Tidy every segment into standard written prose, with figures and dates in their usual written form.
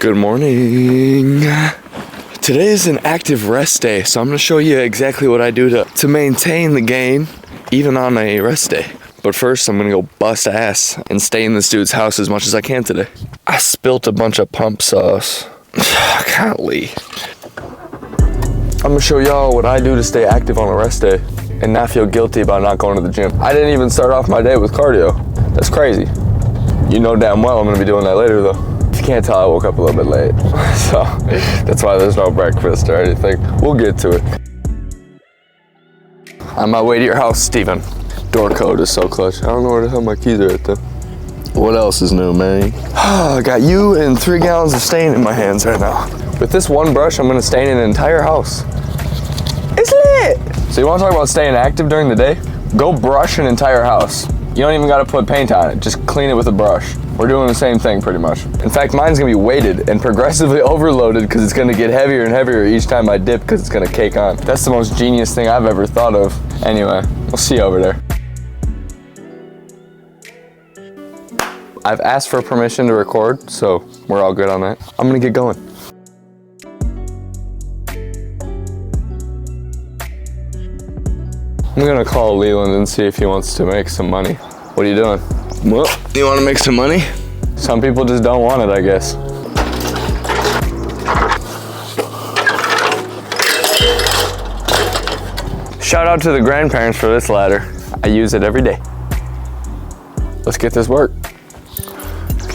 Good morning. Today is an active rest day, so I'm gonna show you exactly what I do to maintain the gain, even on a rest day. But first, I'm gonna go bust ass and stay in this dude's house as much as I can today. I spilt a bunch of pump sauce. Golly. I'm gonna show y'all what I do to stay active on a rest day and not feel guilty about not going to the gym. I didn't even start off my day with cardio. That's crazy. You know damn well I'm gonna be doing that later though. If you can't tell, I woke up a little bit late. So that's why there's no breakfast or anything. We'll get to it. On my way to your house, Steven. Door code is so clutch. I don't know where the hell my keys are at though. What else is new, man? I got you and 3 gallons of stain in my hands right now. With this one brush, I'm gonna stain an entire house. It's lit! So you wanna talk about staying active during the day? Go brush an entire house. You don't even gotta put paint on it, just clean it with a brush. We're doing the same thing pretty much. In fact, mine's gonna be weighted and progressively overloaded because it's gonna get heavier and heavier each time I dip because it's gonna cake on. That's the most genius thing I've ever thought of. Anyway, we'll see you over there. I've asked for permission to record, so we're all good on that. I'm gonna get going. I'm gonna call Leland and see if he wants to make some money. What are you doing? Well, you wanna make some money? Some people just don't want it, I guess. Shout out to the grandparents for this ladder. I use it every day. Let's get this work.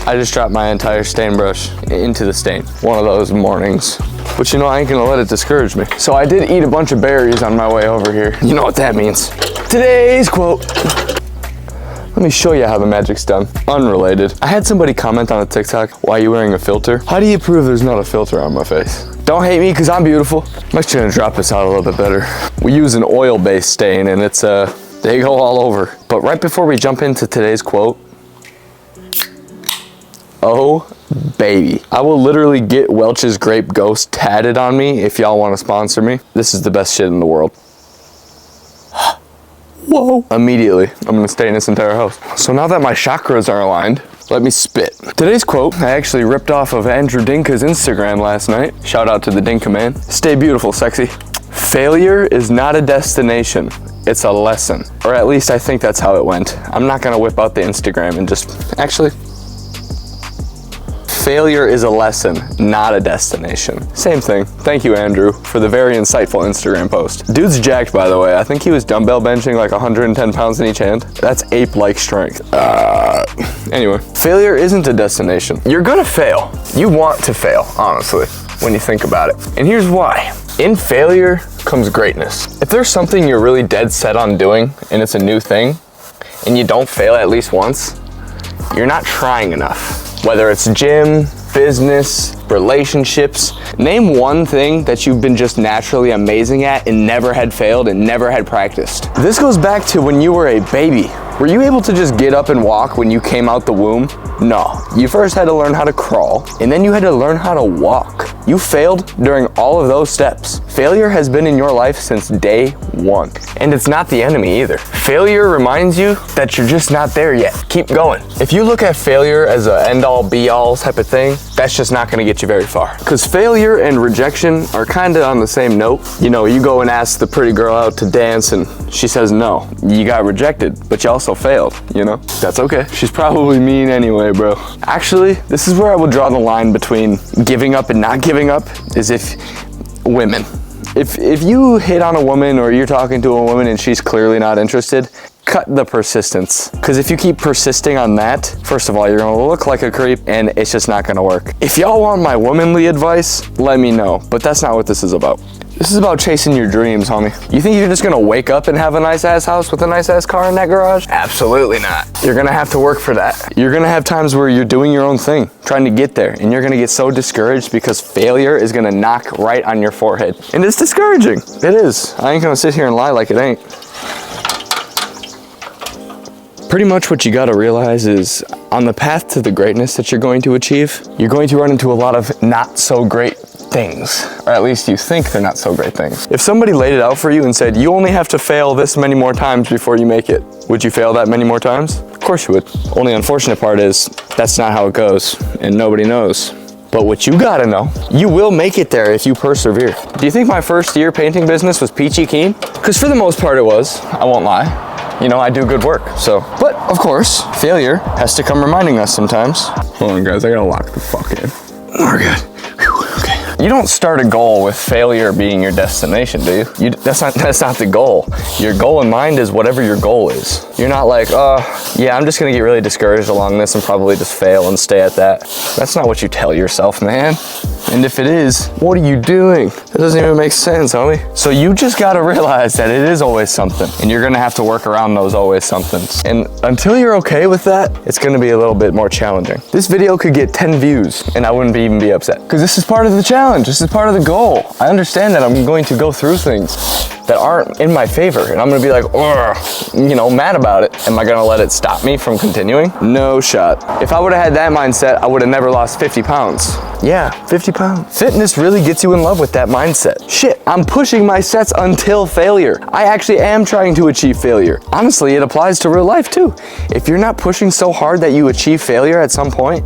I just dropped my entire stain brush into the stain. One of those mornings. But you know, I ain't gonna let it discourage me. So I did eat a bunch of berries on my way over here. You know what that means. Today's quote. Let me show you how the magic's done. Unrelated. I had somebody comment on a TikTok, why are you wearing a filter? How do you prove there's not a filter on my face? Don't hate me, cause I'm beautiful. I'm actually gonna drop this out a little bit better. We use an oil-based stain and it's, they go all over. But right before we jump into today's quote, oh baby. I will literally get Welch's Grape Ghost tatted on me if y'all want to sponsor me. This is the best shit in the world. Whoa. Immediately, I'm gonna stay in this entire house. So now that my chakras are aligned, let me spit. Today's quote, I actually ripped off of Andrew Dinka's Instagram last night. Shout out to the Dinka man. Stay beautiful, sexy. Failure is not a destination, it's a lesson. Or at least I think that's how it went. I'm not gonna whip out the Instagram and just, actually, failure is a lesson, not a destination. Same thing. Thank you, Andrew, for the very insightful Instagram post. Dude's jacked, by the way. I think he was dumbbell benching like 110 pounds in each hand. That's ape-like strength. Anyway, failure isn't a destination. You're gonna fail. You want to fail, honestly, when you think about it. And here's why. In failure comes greatness. If there's something you're really dead set on doing, and it's a new thing, and you don't fail at least once, you're not trying enough. Whether it's gym, business, relationships, name one thing that you've been just naturally amazing at and never had failed and never had practiced. This goes back to when you were a baby. Were you able to just get up and walk when you came out the womb? No. You first had to learn how to crawl, and then you had to learn how to walk. You failed during all of those steps. Failure has been in your life since day one. And it's not the enemy either. Failure reminds you that you're just not there yet. Keep going. If you look at failure as an end-all be-all type of thing, that's just not gonna get you very far. Because failure and rejection are kinda on the same note. You know, you go and ask the pretty girl out to dance and she says no. You got rejected, but you also failed, you know? That's okay. She's probably mean anyway, bro. Actually, this is where I would draw the line between giving up and not giving up, is if women. If you hit on a woman or you're talking to a woman and she's clearly not interested, cut the persistence. Because if you keep persisting on that, first of all, you're gonna look like a creep and it's just not gonna work. If y'all want my womanly advice, let me know. But that's not what this is about. This is about chasing your dreams, homie. You think you're just gonna wake up and have a nice ass house with a nice ass car in that garage? Absolutely not. You're gonna have to work for that. You're gonna have times where you're doing your own thing, trying to get there, and you're gonna get so discouraged because failure is gonna knock right on your forehead. And it's discouraging. It is. I ain't gonna sit here and lie like it ain't. Pretty much what you gotta realize is on the path to the greatness that you're going to achieve, you're going to run into a lot of not so great things, or at least you think they're not so great things. If somebody laid it out for you and said, you only have to fail this many more times before you make it, would you fail that many more times? Of course you would. Only unfortunate part is that's not how it goes, and nobody knows But what you gotta know, you will make it there if you persevere. Do you think my first year painting business was peachy keen? Because for the most part it was, I won't lie. You know, I do good work, so. But of course, failure has to come reminding us sometimes. Hold on guys, I gotta lock the fuck in. We're good. You don't start a goal with failure being your destination, do you? That's not the goal. Your goal in mind is whatever your goal is. You're not like, yeah, I'm just gonna get really discouraged along this and probably just fail and stay at that. That's not what you tell yourself, man. And if it is, what are you doing? That doesn't even make sense, homie. So you just gotta realize that it is always something, and you're gonna have to work around those always somethings. And until you're okay with that, it's gonna be a little bit more challenging. This video could get 10 views, and I wouldn't even be upset. Because this is part of the challenge, this is part of the goal. I understand that I'm going to go through things that aren't in my favor, and I'm gonna be like, you know, mad about it. Am I gonna let it stop me from continuing? No shot. If I would've had that mindset, I would've never lost 50 pounds. Yeah, 50 pounds. Fitness really gets you in love with that mindset. Shit, I'm pushing my sets until failure. I actually am trying to achieve failure. Honestly, it applies to real life too. If you're not pushing so hard that you achieve failure at some point,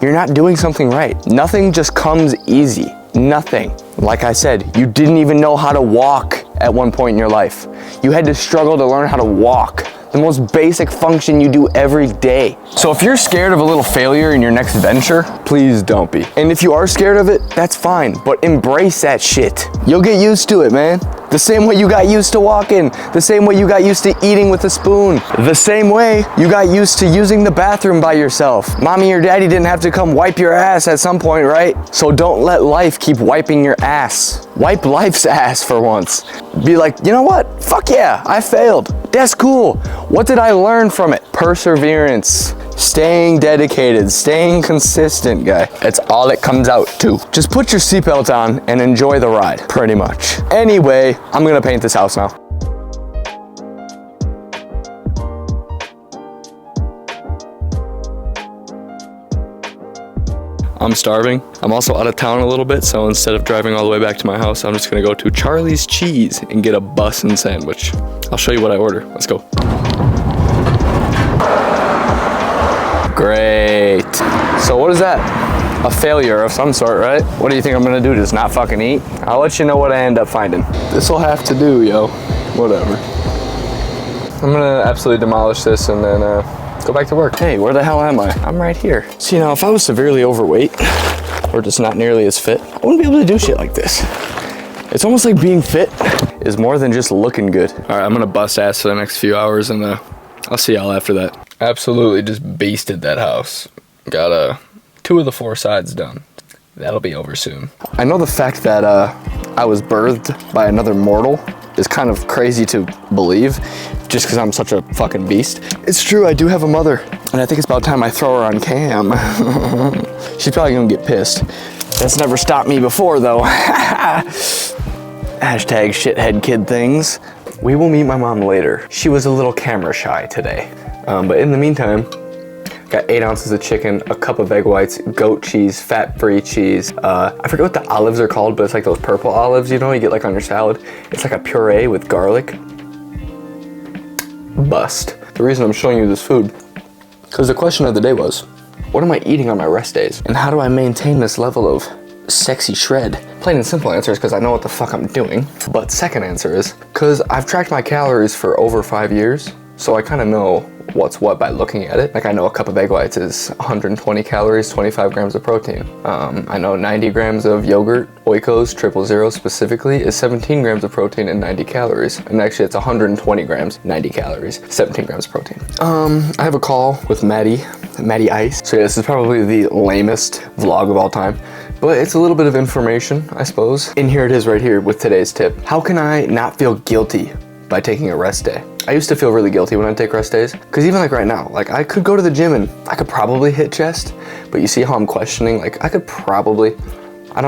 you're not doing something right. Nothing just comes easy. Nothing. Like I said, you didn't even know how to walk at one point in your life. You had to struggle to learn how to walk. The most basic function you do every day. So if you're scared of a little failure in your next venture, please don't be. And if you are scared of it, that's fine, but embrace that shit. You'll get used to it, man. The same way you got used to walking, the same way you got used to eating with a spoon, the same way you got used to using the bathroom by yourself. Mommy or daddy didn't have to come wipe your ass at some point, right? So don't let life keep wiping your ass. Wipe life's ass for once. Be like, you know what? Fuck yeah, I failed. That's cool. What did I learn from it? Perseverance, staying dedicated, staying consistent, guy. That's all it comes out to. Just put your seatbelt on and enjoy the ride, pretty much. Anyway, I'm gonna paint this house now. I'm starving. I'm also out of town a little bit, so instead of driving all the way back to my house, I'm just gonna go to Charlie's Cheese and get a bussin' sandwich. I'll show you what I order. Let's go. Great. So what is that? A failure of some sort, right? What do you think I'm gonna do, just not fucking eat? I'll let you know what I end up finding. This'll have to do, yo. Whatever. I'm gonna absolutely demolish this and then go back to work. Hey, where the hell am I? I'm right here. So, you know, if I was severely overweight or just not nearly as fit, I wouldn't be able to do shit like this. It's almost like being fit is more than just looking good. All right, I'm gonna bust ass for the next few hours and I'll see y'all after that. Absolutely just beasted that house. Got 2 of the 4 sides done. That'll be over soon. I know the fact that I was birthed by another mortal is kind of crazy to believe just because I'm such a fucking beast. It's true, I do have a mother, and I think it's about time I throw her on cam. She's probably gonna get pissed. That's never stopped me before though. Hashtag shithead kid things. We will meet my mom later. She was a little camera shy today. But in the meantime, got 8 ounces of chicken, a cup of egg whites, goat cheese, fat-free cheese. I forget what the olives are called, but it's like those purple olives, you know, you get like on your salad. It's like a puree with garlic. Bust. The reason I'm showing you this food, because the question of the day was, what am I eating on my rest days? And how do I maintain this level of sexy shred? Plain and simple answer is because I know what the fuck I'm doing. But second answer is, because I've tracked my calories for over 5 years, so I kind of know what's what by looking at it. Like I know a cup of egg whites is 120 calories, 25 grams of protein. I know 90 grams of yogurt, Oikos 000 specifically, is 17 grams of protein and 90 calories. And actually it's 120 grams, 90 calories, 17 grams of protein. I have a call with MATTY ICE. So yeah, this is probably the lamest vlog of all time, but it's a little bit of information, I suppose. And here it is right here with today's tip. How can I not feel guilty by taking a rest day? I used to feel really guilty when I take rest days, because even like right now, like I could go to the gym and I could probably hit chest, but you see how I'm questioning, like I don't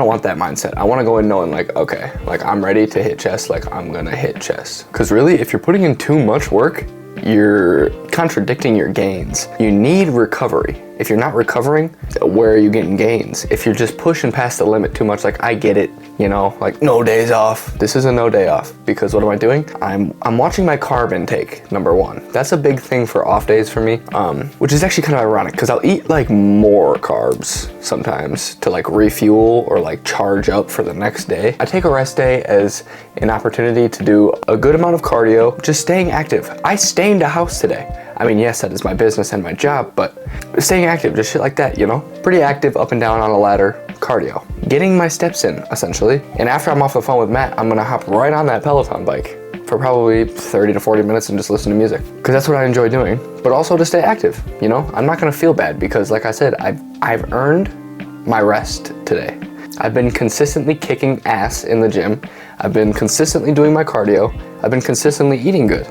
want that mindset. I want to go in knowing like, okay, like I'm ready to hit chest, like I'm gonna hit chest. Because really, if you're putting in too much work, you're contradicting your gains. You need recovery. If you're not recovering, where are you getting gains? If you're just pushing past the limit too much, like I get it, you know, like no days off. This is a no day off because what am I doing? I'm watching my carb intake, number one. That's a big thing for off days for me, which is actually kind of ironic because I'll eat like more carbs sometimes to like refuel or like charge up for the next day. I take a rest day as an opportunity to do a good amount of cardio, just staying active. I stained a house today. I mean, yes, that is my business and my job, but staying active, just shit like that, you know? Pretty active up and down on a ladder, cardio. Getting my steps in, essentially. And after I'm off the phone with Matt, I'm gonna hop right on that Peloton bike for probably 30 to 40 minutes and just listen to music. Because that's what I enjoy doing, but also to stay active, you know? I'm not gonna feel bad because like I said, I've earned my rest today. I've been consistently kicking ass in the gym. I've been consistently doing my cardio. I've been consistently eating good.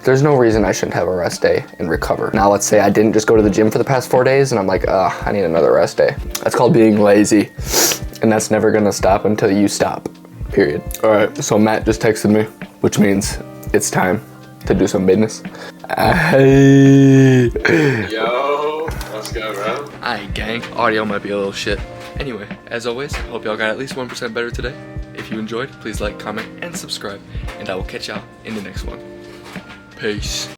There's no reason I shouldn't have a rest day and recover. Now let's say I didn't just go to the gym for the past 4 days and I'm like, I need another rest day. That's called being lazy. And that's never gonna stop until you stop, period. All right, so Matt just texted me, which means it's time to do some business. Hey. Yo, let's go, bro. Aight, gang. Audio might be a little shit. Anyway, as always, hope y'all got at least 1% better today. If you enjoyed, please like, comment, and subscribe. And I will catch y'all in the next one. Peace.